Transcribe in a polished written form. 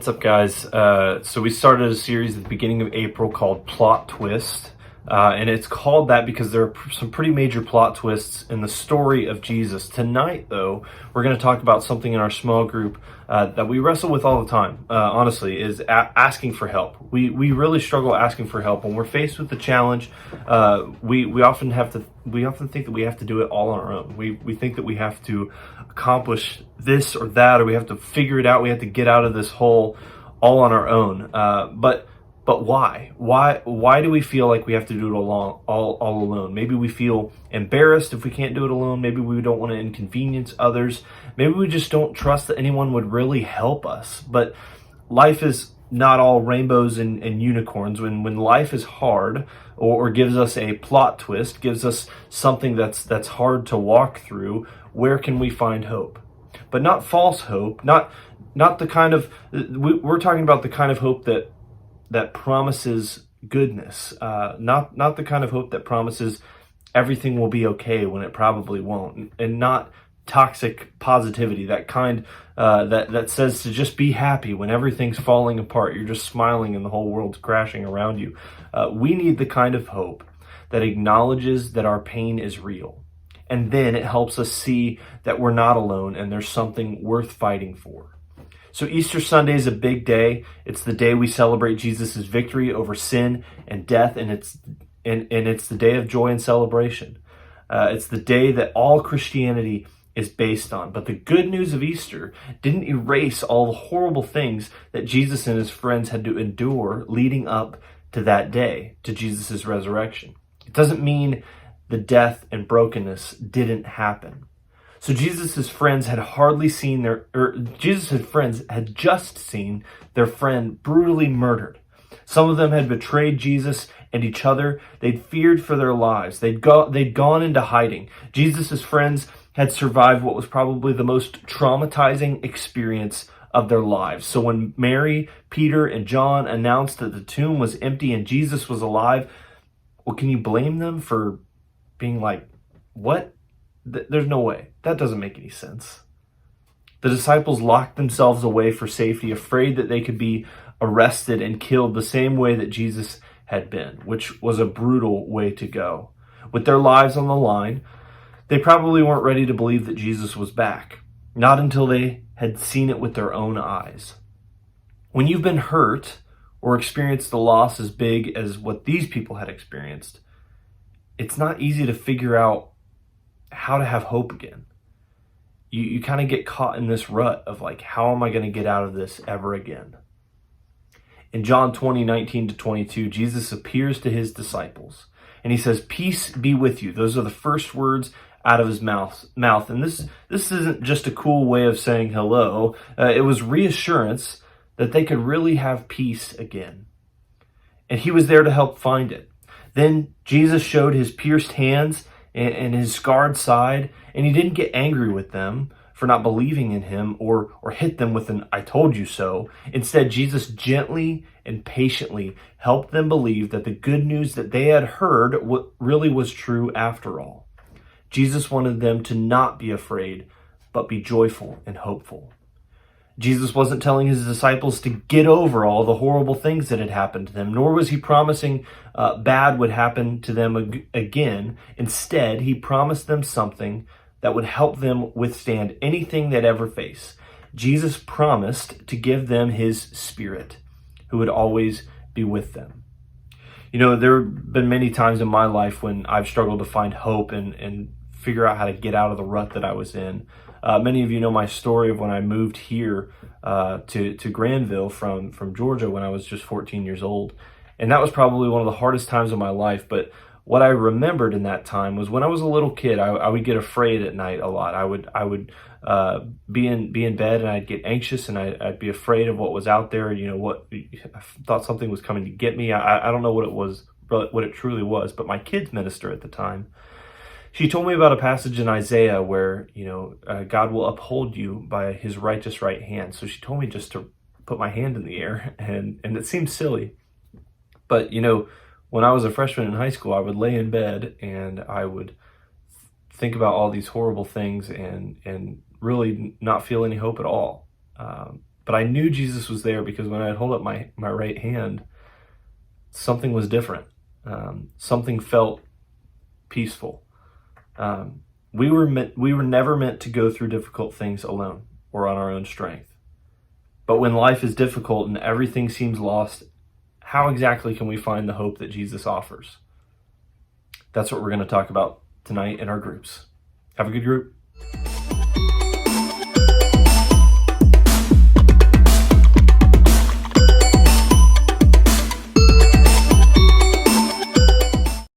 What's up, guys? So we started a series at the beginning of April called Plot Twist. And it's called that because there are some pretty major plot twists in the story of Jesus. Tonight, though, we're going to talk about something in our small group that we wrestle with all the time, honestly, is asking for help. We really struggle asking for help. When we're faced with the challenge, we often think that we have to do it all on our own. We think that we have to accomplish this or that, or we have to figure it out. We have to get out of this hole all on our own. But why? Why do we feel like we have to do it all alone? Maybe we feel embarrassed if we can't do it alone. Maybe we don't want to inconvenience others. Maybe we just don't trust that anyone would really help us. But life is not all rainbows and unicorns. When life is hard or gives us a plot twist, gives us something that's hard to walk through, where can we find hope? But not false hope, not the kind of, we're talking about the kind of hope that promises goodness, not the kind of hope that promises everything will be okay when it probably won't, and not toxic positivity, that kind that says to just be happy when everything's falling apart. You're just smiling and the whole world's crashing around you. We need the kind of hope that acknowledges that our pain is real, and then it helps us see that we're not alone and there's something worth fighting for. So Easter Sunday is a big day. It's the day we celebrate Jesus' victory over sin and death, and it's the day of joy and celebration. It's the day that all Christianity is based on. But the good news of Easter didn't erase all the horrible things that Jesus and his friends had to endure leading up to that day, to Jesus' resurrection. It doesn't mean the death and brokenness didn't happen. So Jesus' friends had just seen their friend brutally murdered. Some of them had betrayed Jesus and each other. They'd feared for their lives. They'd gone into hiding. Jesus' friends had survived what was probably the most traumatizing experience of their lives. So when Mary, Peter, and John announced that the tomb was empty and Jesus was alive, well, can you blame them for being like, what? There's no way. That doesn't make any sense. The disciples locked themselves away for safety, afraid that they could be arrested and killed the same way that Jesus had been, which was a brutal way to go. With their lives on the line, they probably weren't ready to believe that Jesus was back, not until they had seen it with their own eyes. When you've been hurt or experienced a loss as big as what these people had experienced, it's not easy to figure out how to have hope again. You kind of get caught in this rut of like, how am I going to get out of this ever again? In John 20:19-22, Jesus appears to his disciples and he says, "Peace be with you." Those are the first words out of his mouth. And this isn't just a cool way of saying hello. It was reassurance that they could really have peace again. And he was there to help find it. Then Jesus showed his pierced hands and his scarred side, and he didn't get angry with them for not believing in him or hit them with an "I told you so." Instead, Jesus gently and patiently helped them believe that the good news that they had heard really was true after all. Jesus wanted them to not be afraid, but be joyful and hopeful. Jesus wasn't telling his disciples to get over all the horrible things that had happened to them, nor was he promising bad would happen to them again. Instead, he promised them something that would help them withstand anything they'd ever face. Jesus promised to give them his Spirit, who would always be with them. You know, there have been many times in my life when I've struggled to find hope and figure out how to get out of the rut that I was in. Many of you know my story of when I moved here to Granville from Georgia when I was just 14 years old. And that was probably one of the hardest times of my life. But what I remembered in that time was when I was a little kid, I would get afraid at night a lot. I would be in bed and I'd get anxious and I'd be afraid of what was out there. You know, I thought something was coming to get me. I don't know what it was, what it truly was. But my kids minister at the time, she told me about a passage in Isaiah where, God will uphold you by his righteous right hand. So she told me just to put my hand in the air, and it seems silly. But, when I was a freshman in high school, I would lay in bed and I would think about all these horrible things and really not feel any hope at all. But I knew Jesus was there because when I'd hold up my right hand, something was different. Something felt peaceful. We were never meant to go through difficult things alone or on our own strength. But when life is difficult and everything seems lost, how exactly can we find the hope that Jesus offers? That's what we're going to talk about tonight in our groups. Have a good group.